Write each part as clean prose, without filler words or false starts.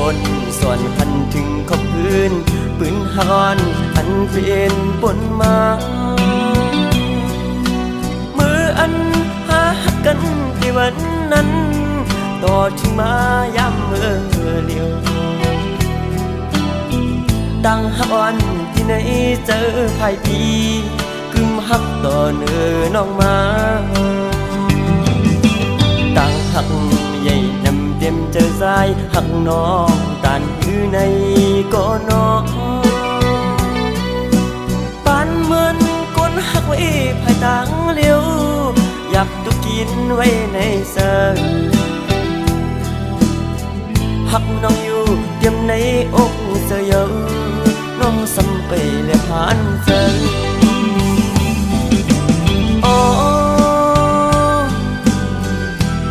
วนส่วนคันถึงขอบพื้นปืนฮอนอันเป็นปนมามืออันหาหักกันที่วันนั้นต่อถึงมาย้ำเมื่อเลียวดังฮักอ่อนที่ไหนเจอภายปีกึมฮักต่อเนื้อน้องมาดังฮักใหญ่นำเต็มเจอสายฮักน้องตานคือในก็น้องปานเหมือนก้นฮักไว้ภายต่างเลี้ยวยับตุกินไว้ในเสื้อฮักน้องอยู่เตรียมในอกเสื้อเยอะน้องสัมไปและผ่านเจอ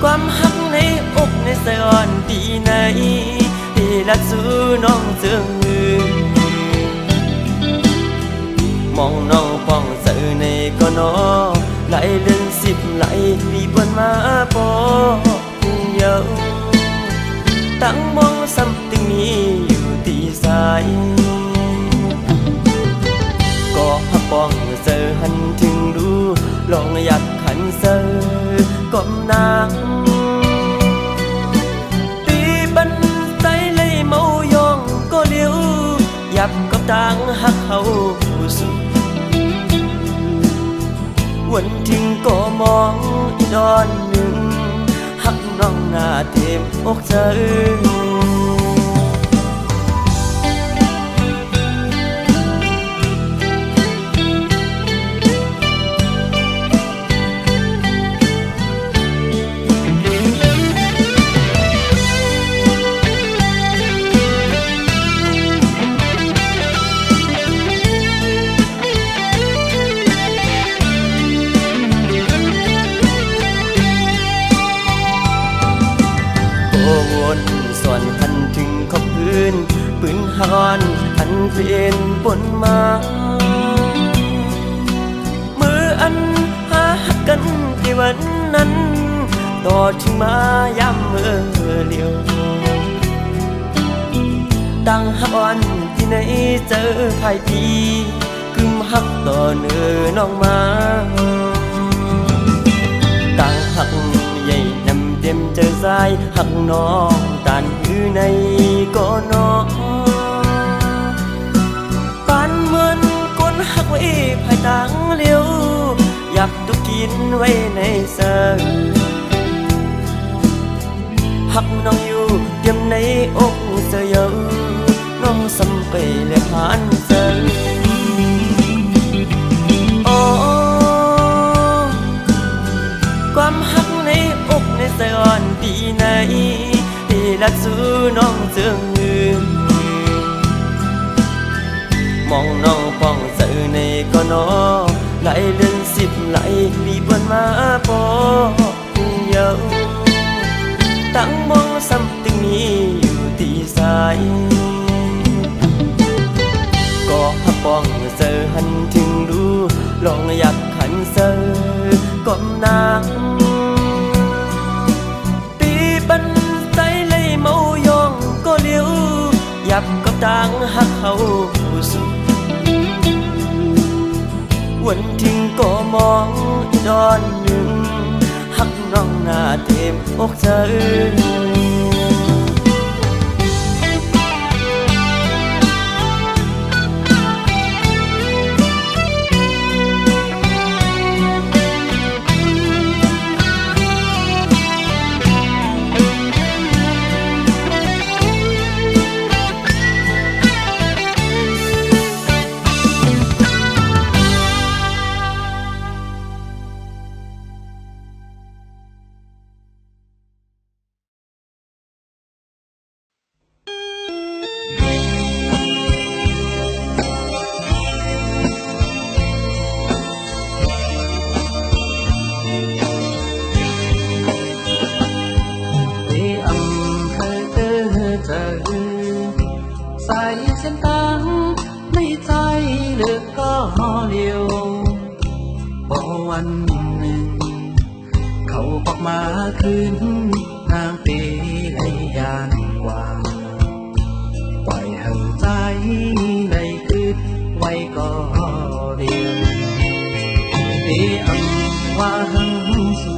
ความฮักในอกในสะอ่อนปีไหนที่รักสู้น้องเจืองมือมองน้องป้องเสือในก็นอไหลเลื่อน10ไหลปีบนมาปอเยาตั้งมองซ้ำตึงนี้อยู่ที่สายก็ฮักป้องเสือหันถึงดูลองอยากขันเสือก้มนางปีบันใสเลยเมายองก็เลี้ยวยับกับต่างฮักเขาสุดวันทิ้งก็มองอีดอนหนึ่งฮักน้องหน้าเต็มอกเธอวนส่วนคันถึงขอบพื้นปืนฮอนอันเป็นปนมามืออันหาหักกันที่วันนั้นต่อถึงมาย้ำเมื่อเลียวดังฮักอ่อนที่ไหนเจอภายปีกึมฮักต่อเนื้อน้องมาดังฮักใหญ่นำเต็มเจอสายหักน้องตานคือในก็น้องปานเหมือนก้นหักไว้ภายต่างเลี้ยวยับตุกินไว้ในเสื้อหักน้องอยู่เตรียมในอกเสื้อเยอะน้องสัมไปและผ่านเสื้อความฮักในอกในสะอ่อนปีไหนที่รักสู้น้องเจืองมือมองน้องป้องเสือในก็นอไหลเลื่อน10ไหลปีบนมาปอเยาตั้งมองซ้ำตึงนี้อยู่ที่สายก็ฮักป้องเสือหันถึงดูลองอยากขันเสือก้มนางปีบันใสเลยเมายองก็เลี้ยวยับกับต่างฮักเขาสุดวันทิ้งก็มองอีดอนหนึ่งฮักน้องหน้าเต็มอกเธอใส่เส้นตางในใจเลือกก็เลี้ยวพอวันหนึ่งเขาออกมาคืนนางปีในยานกว่าง ว่าหังสู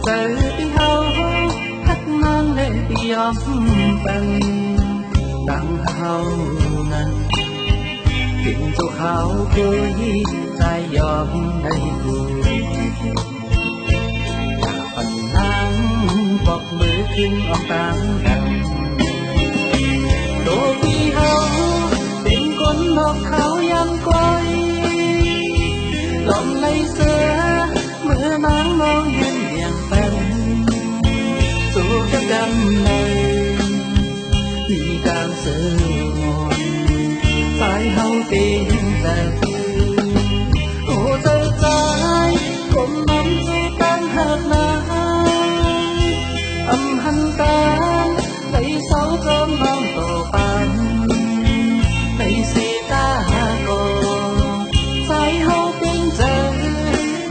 เจอที่เฮาฮักนางเลยยอมเป็นดังเฮานั้นถึงเจ้าเขาคุยใจยอมได้ดูอยากฝันนางบอกมือขึ้นออกตามกันโดยที่เฮาเป็นคนนอกเขายังไกลลมไหลเสือเมื่อนางมองเห็นอย่างเป็นสู่กับกำเลยมีการเสือมอนสายเฮาเป็นแต่โอ้ใจใจคนมันจะตั้งหักนาอำหันตาในเสาจอมน้องต่อปันในสีตาโกสายเฮาเป็นใจ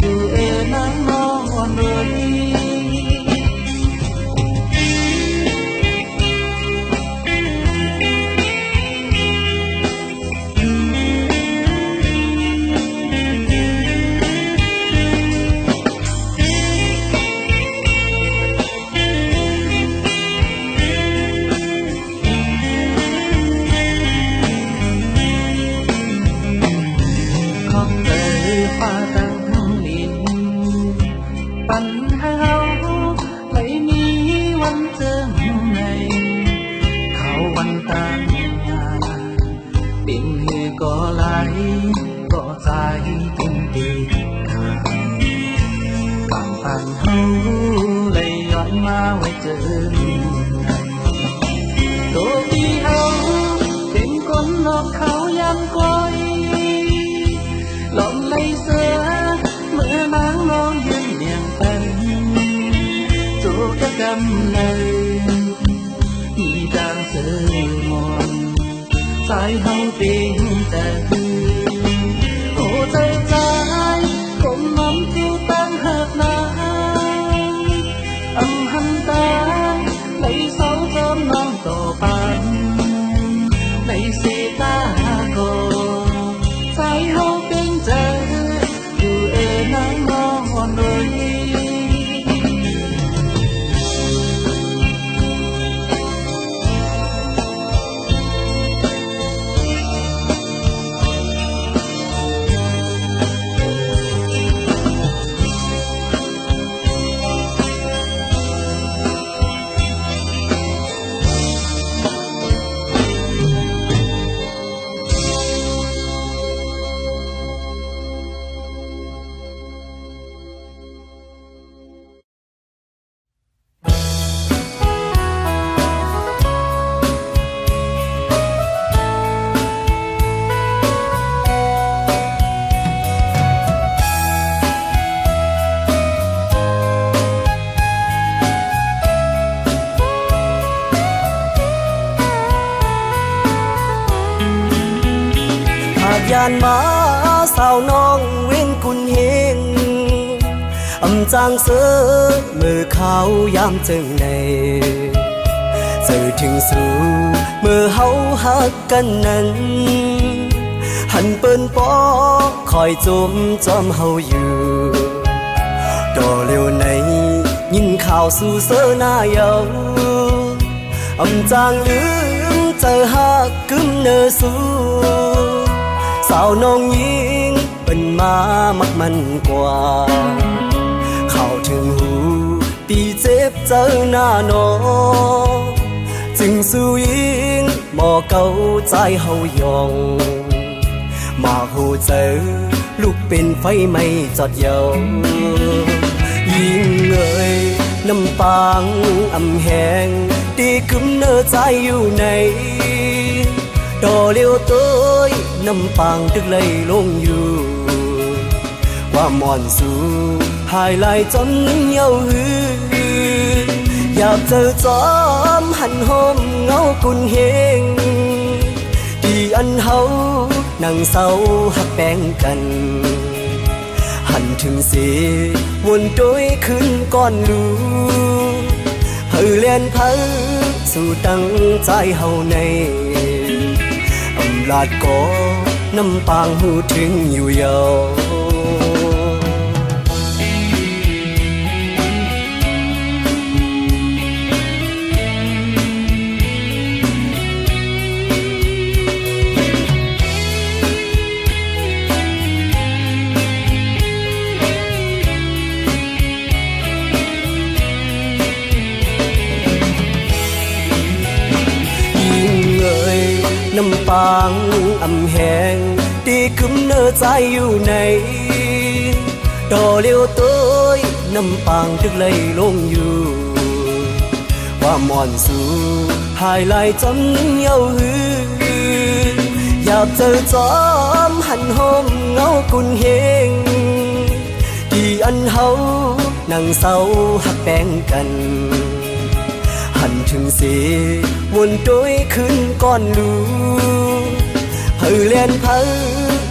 อยู่เอนางนอนเลย ำเลยมีจางเสือมอนสายเฮาเพียงแต่โอ้ใจใจผมน้ำที่ตั้งหักนาอำหันตาในเสาจอมน้องต่อปันในสีตาโกสายเฮาเพียงแต่อยู่เอนางนอนเลย ยานมาสาวน้องเว้นกุนเฮงอำจางเสือมือเขายามจึงในเจอถึงสู่เมื่อเฮาหักกันนั้นหันเปิ้นปอคอยจมจอมเฮาอยู่ดอเร็วในยินข่าวสู่เสือหน้าเยาอำจางลืมเจอหักกึมเนอสู่สาวน้องยิงเป็นมามักมันกว่าเข้าถึงหูปีเจ็บเจอหน้าน้องจึงสู้ยิงหมอเก่าใจเฮายองมาหูเจอลูกเป็นไฟไม่จอดเยายิงเอ่ยน้ำปางอำแหงตีกึมเนอใจอยู่ในดอเลี้ยวต้ยน้ำปางตึกเลยลงอยู่ความอ่อนสู้หายลายจนเยาหืออยากเจอจอมหันหอมเงากุนเฮงที่อันเฮานั่งเศร้าหักแป้งกันหันถึงสีวนโดยขึ้นก้อนลูเฮาเลียนพังสู่ตั้งใจเฮาในลาดก็น้ำปางหูถึงอยู่เยา ำปางอำแหงตีคึมเนื้อใจอยู่ในดอเลี้ยวตัวน้ำปางทึกเลยลงอยู่ความอ่อนสู้หายลายจำเย้าหืออยากเจอจอมหันหอมเงากุนเฮงที่อันเฮานั่งเศร้าหักแป้งกันหันถึงสีวนโดยขึ้นก้อนลูเพื่อเลียนเพื่อ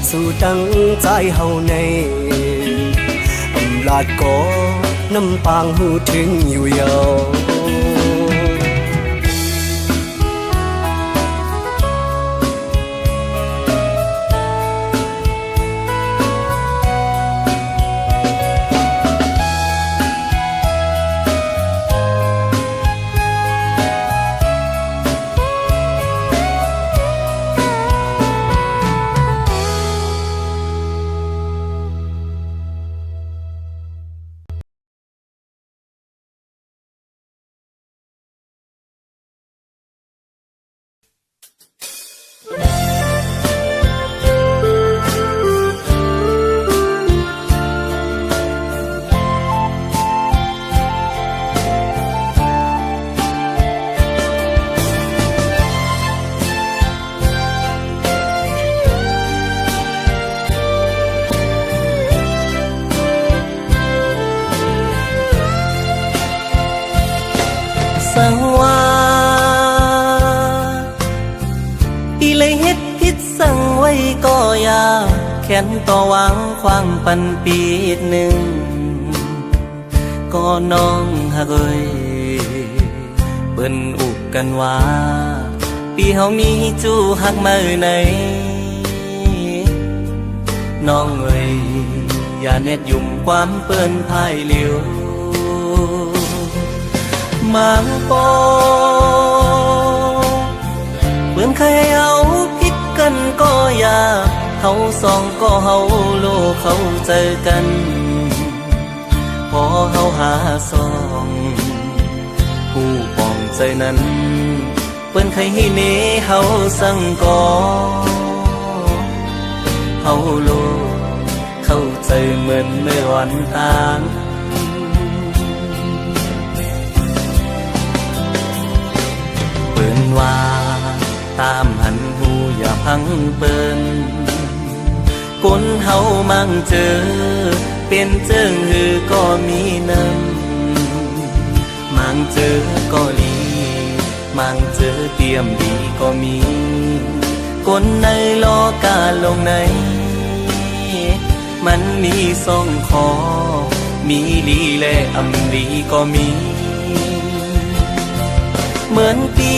สู่ตั้งใจเฮาในอำลาดก็น้ำปางหูถึงอยู่ยาวสังว่าอีเลยเฮ็ดผิดสั่งไว้ก็อย่าแค้นต่อหวังความปันปีหนึ่งก็น้องฮักเอ้ยเปิ้นอุกกันว่าปีเฮามีจู้ฮักมาไหนน้องเอ้ยอย่าเน็ดยุ่มความเปิ้นพายเหลียวมังปอเพื่อนเคยเอาผิดกันก็อย่าเขาสองก็เฮาโลเขาเจอกันพอเฮาหาสองผู้ปองใจนั้นเพื่อนเคยให้เนเฮาสั่งก่อเฮาโลเข้าใจเหมือนเมื่อวันต่างเปิ้นว่าตามหันหูอย่าพังเปิ้นคนเฮามั่งเจอเป็นเจิงหือก็มีน้ำมั่งเจอก็ลีมั่งเจอเตรียมดีก็มีคนในโลกาลงในมันมีสองคอมีลีและอำลีก็มีเหมือนปี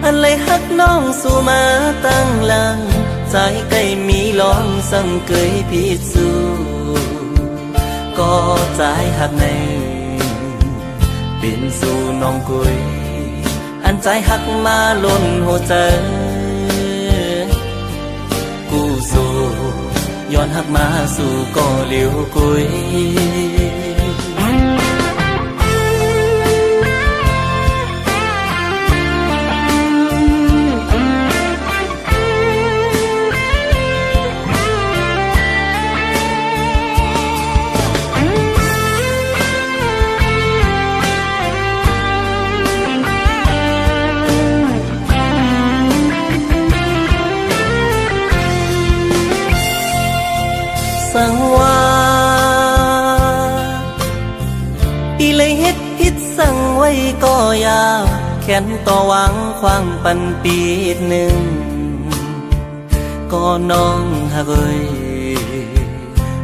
อันเลยฮักน้องสู่มาตั้งหลังใจใกล้มีลองสั่งเกยพิสูก็ใจฮักในเป็นสู่น้องกุยอันใจฮักมาล้นหัวใจกูสู่ย้อนฮักมาสู่ก็เลี้ยวกุยสังว่าอีเลยเฮ็ดผิดสั่งไว้ก็อย่าแค้นต่อหวังความปันปีหนึ่งก็น้องฮักเอ้ย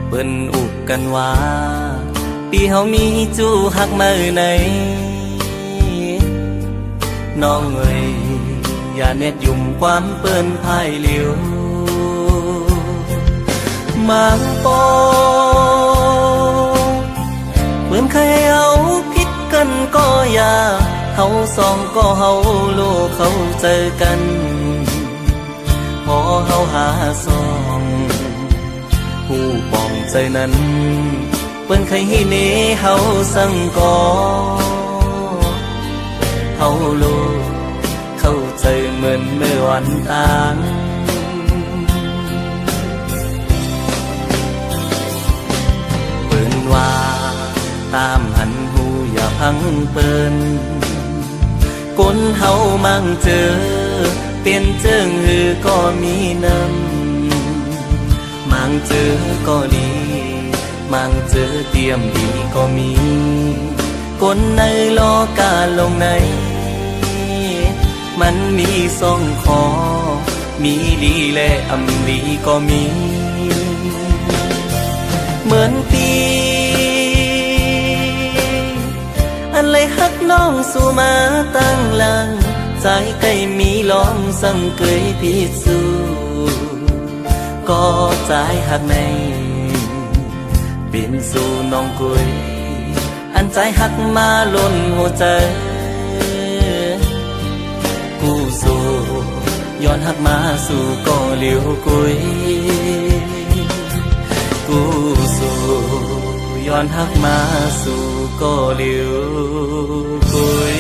เปิ้นอุกกันว่าปีเฮามีจู้ฮักมาไหนน้องเอ้ยอย่าเน็ดยุ่มความเปิ้นพายเหลียวมังปอเพื่อนเคยเอาผิดกันก็อย่าเขาสองก็เฮาโลเขาเจอกันพอเฮาหาสองผู้ปองใจนั้นเปิ้นเคยให้เนเฮาสั่งก่อเฮาโล นเมื่อวันต่างเปิ้นว่าตามหันหูอย่าพังเปิ้นคนเฮามั่งเจอเปลี่ยนเจิงหือก็มีนำมั่งเจอก็ดีมั่งเจอเตรียมดีก็มีคนในโลกาลงในมันมีสองคอมีดีและอำลีก็มีเหมือนปีอันเลยฮักน้องสู่มาตั้งหลังใจใกล้มีลองสังเกยพิสูก็ใจหักในเป็นสู่น้องกุยอันใจหักมาล้นหัวใจกูสู่ย้อนหักมาสู่ก็เหลียวกุยกูสู่ย้อนหักมาสู่ก็เหลียวกุย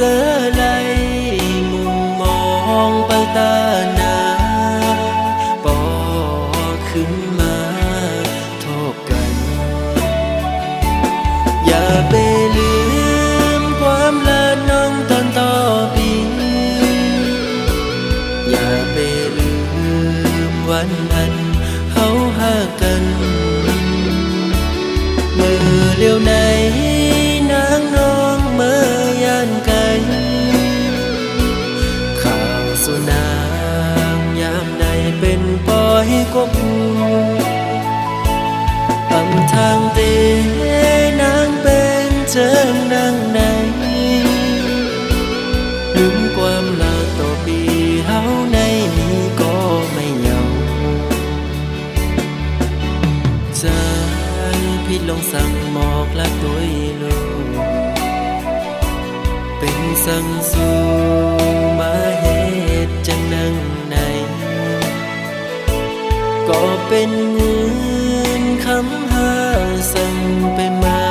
เสือไหลมุมมองไปตาหนาปอขึ้นมาโทบกันอย่าไปลืมความละน้องตอนต่อปีอย่าไปลืมวันนั้นเฮาหากันเมื่อเลี้ยวไหนนางน้องเมื่อยานไกลข่าวสุนางยามใดเป็นปล่อยกบอำทางเตนางเป็นเจิงนางไหนลืมความลาต่อปีเฮาในนี้ก็ไม่เหงาใจพี่ลองสั่งหมอกละตัวลูกเป็นสั่งสู่มาเหตุจังนั่งในก็เป็นเงินคำหาสั่งไปมา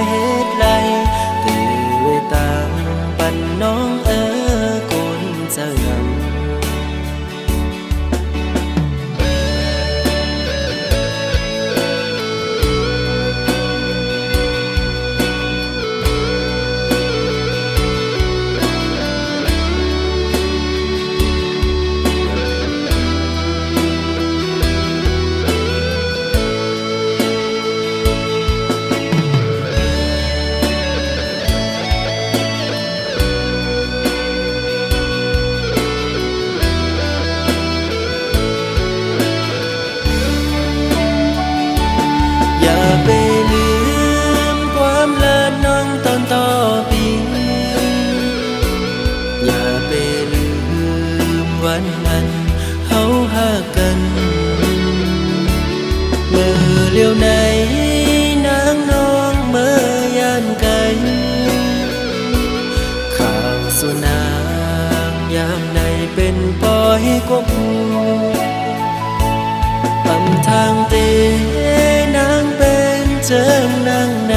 เหตุไรตื่นตามปันน้องคนจะงำวันนั้นเฮาหากันเมื่อเลี้ยวไหนนางน้องเมื่อยานไกลข่าวสุนางยามใดเป็นปล่อยกบ ำทางเตนางเป็นเจิงนางไหน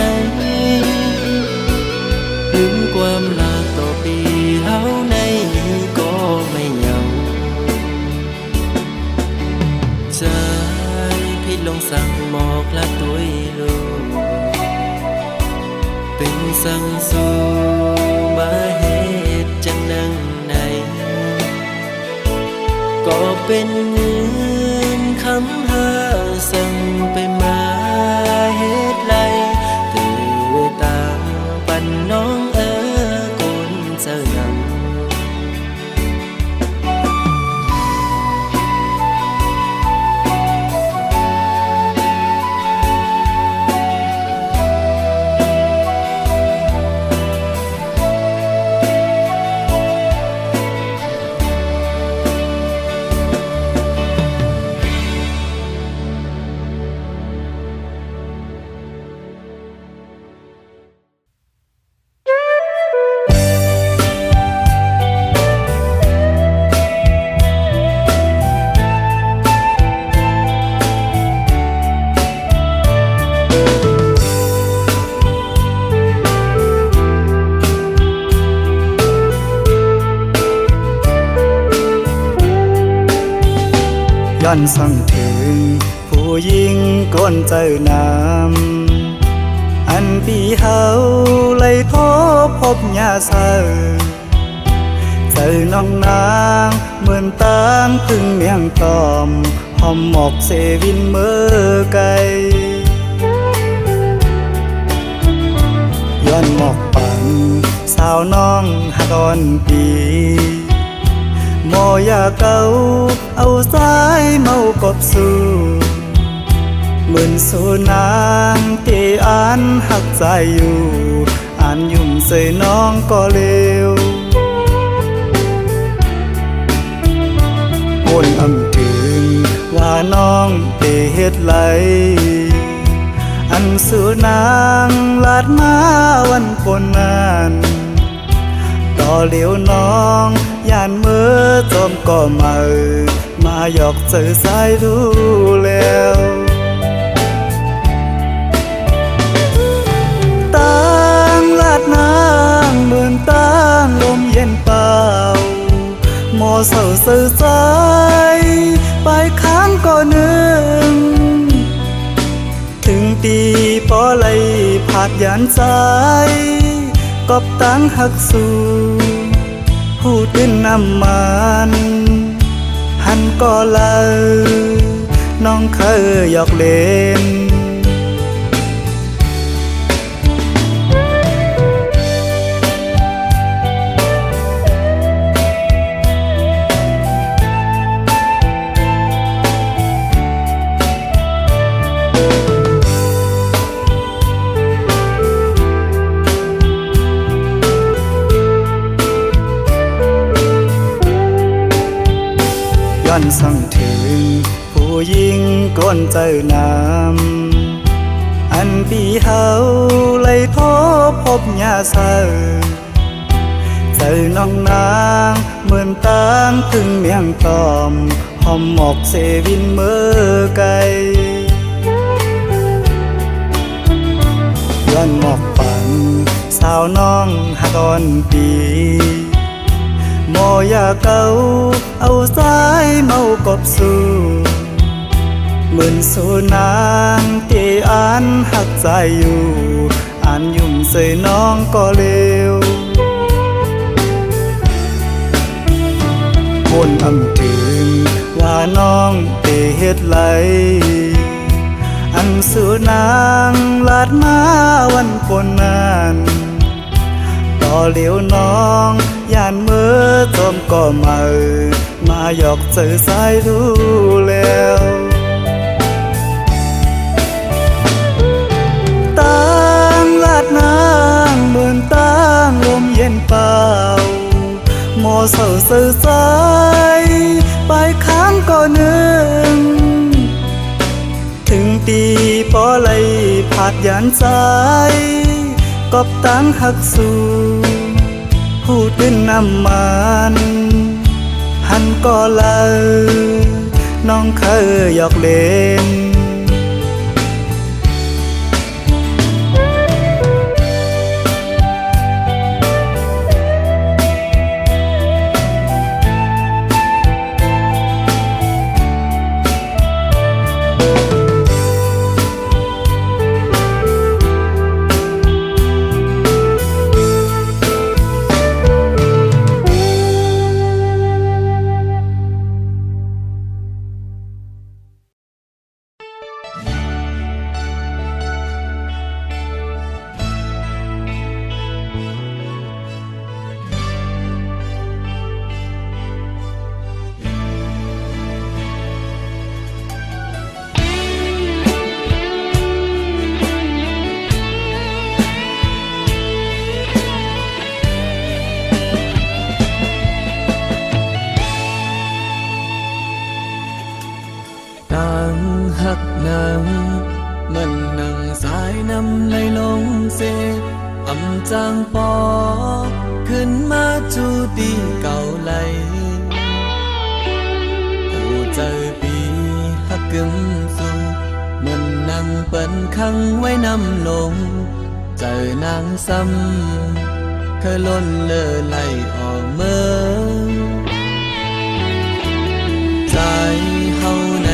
ลืมความลาต่อปีเฮาในก็ไม่ยังใจพี่ลงสั่งหมอกละตัวลูกเป็นสั่งสู่มาเหตุจังนังไหนก็เป็นเงินคำหาสั่งไปมาเหตุไรตื่นตามปันน้องคนเจ้ายัง ย้อนสั่งถึงผู้หญิงก้นเจอน้ำอันปีเฮาไล่ทบพบยาเสอเจอน้องนางเหมือนตามพึ่งเมียงตอมหอมหมอกเสวินเมื่อไกลย้อนหมอกปังสาวน้องหักอ่อนปีโมยาเก่าเอาสายเมากบสู่เหมือนสูนางที่อ่านหักใจอยู่อ่านยุ่มใส่น้องก็เลวโอนอำถึงว่าน้องเตเฮ็ดไหลอันสูนางลาดมาวันปนนานต่อเหลียวน้องย่านเมื่อจอมก็มาหยอกเจอสายรู้แล้วต่างลาดนางเหมือนต่างลมเย็นเปล่าโมเศร้าเสื่อใจไปค้างก็นึงถึงตีปอไหลผาดยานใจกบตั้งหักสู่ผู้ตื่นน้ำมันหันก็เลยน้องเคยหยอกเล่นย้อนสั่งถึงผู้หญิงก้นเจอน้ำอันปีเฮาไล่ทบพบยาเสอเจอน้องนางเหมือนตามพึ่งเมียงตอมหอมหมอกเสวินเมื่อไกลย้อนหมอกปังสาวน้องหักอ่อนปีโมยาเก่าเอาสายเมากบสู่เหมือนสูนางที่อ่านหักใจอยู่อ่านยุ่มใส่น้องก็เลวคนอำถึงว่าน้องเตเฮ็ดไหลอันสูนางลาดมาวันปนนานต่อเหลียวน้องย่านเมื่อจอมก็มาหยอกเจอสายรู้แล้วต่างลาดนางเหมือนต่างลมเย็นเปล่าโมเศร้าเสื่อใจไปค้างก็นึงถึงตีปอไหลผาดยานใจกบตั้งหักสู่ผู้ตื่นน้ำมันหันก็เลยน้อง องเคยหยอกเล่นหักน้ำมันนั่งสายน้ำไหลลงเสอำจางปอขึ้นมาจูตีเก่าไหลผู้เจอปีหักกึมสูมันนั่งเปิ้นขังไว้น้ำลงเจอนางซ้ำเคยล้นเลอไหลออกเมื่อใจเฮาใน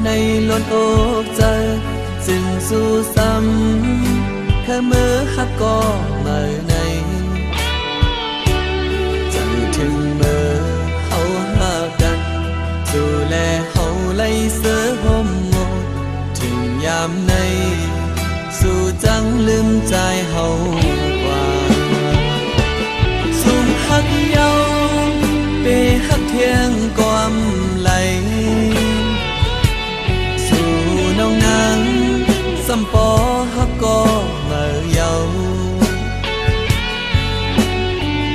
ในล้นอกใจจึงสู้ซ้ำแค่เมื่อหักก็มาในจะถึงเมื่อเฮาหากันดูแลเฮาไล่เสือห่มหมดถึงยามในสู้จังลืมใจเฮากว่าสุ่มหักเยาเปหักเทียงความไหลน้องนางสัมปอฮักก็มาเยา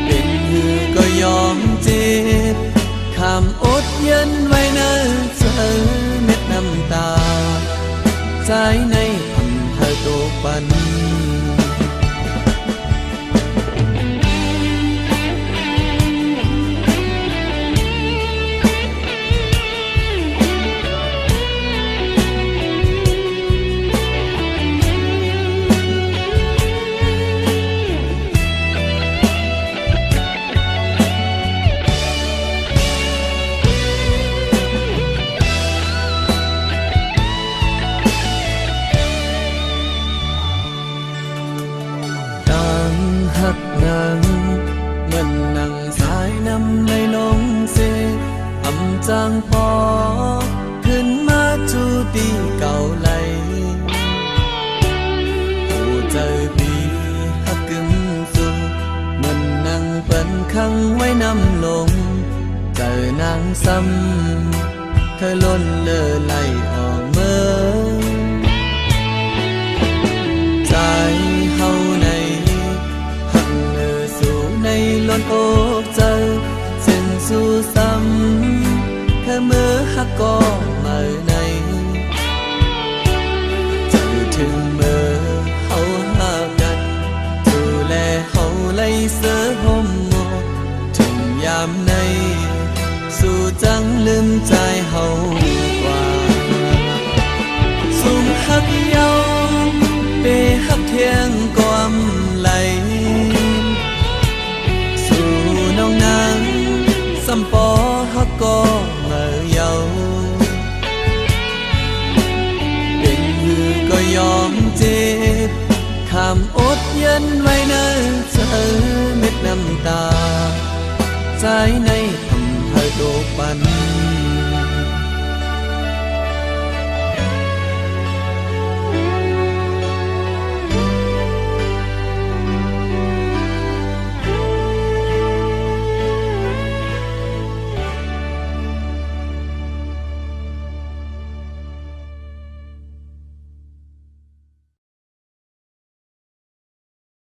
เป็นหือก็ยอมเจ็บคำอดเย็นไว้เนอเธอเม็ดน้ำตาใจในอำเภอโตปันหักน้ำมันนั่งสายน้ำในลงเสอำจางปอขึ้นมาจูตีเก่าไหลผู้เจอปีหักกึมสูมันนั่งเปิ้นขังไว้น้ำลงเจอนางซ้ำเคยล้นเลอไหลออกเมื่อใจเฮาในล้นอกใจจึงสู้ซ้ำแค่เมื่อหักก็มาในจะถึงเมื่อเฮาหากันดูแลเฮาไล่เสือห่มหมดถึงยามในสู้จังลืมใจเฮากว่าสุ่มหักเยาเปหักเทียงความไหลน้องนางสัมปอฮักก็มาเยาเป็นหือก็ยอมเจ็บคำอดเย็นไว้เนอเธอเม็ดน้ำตาใจในอำเภอโตปัน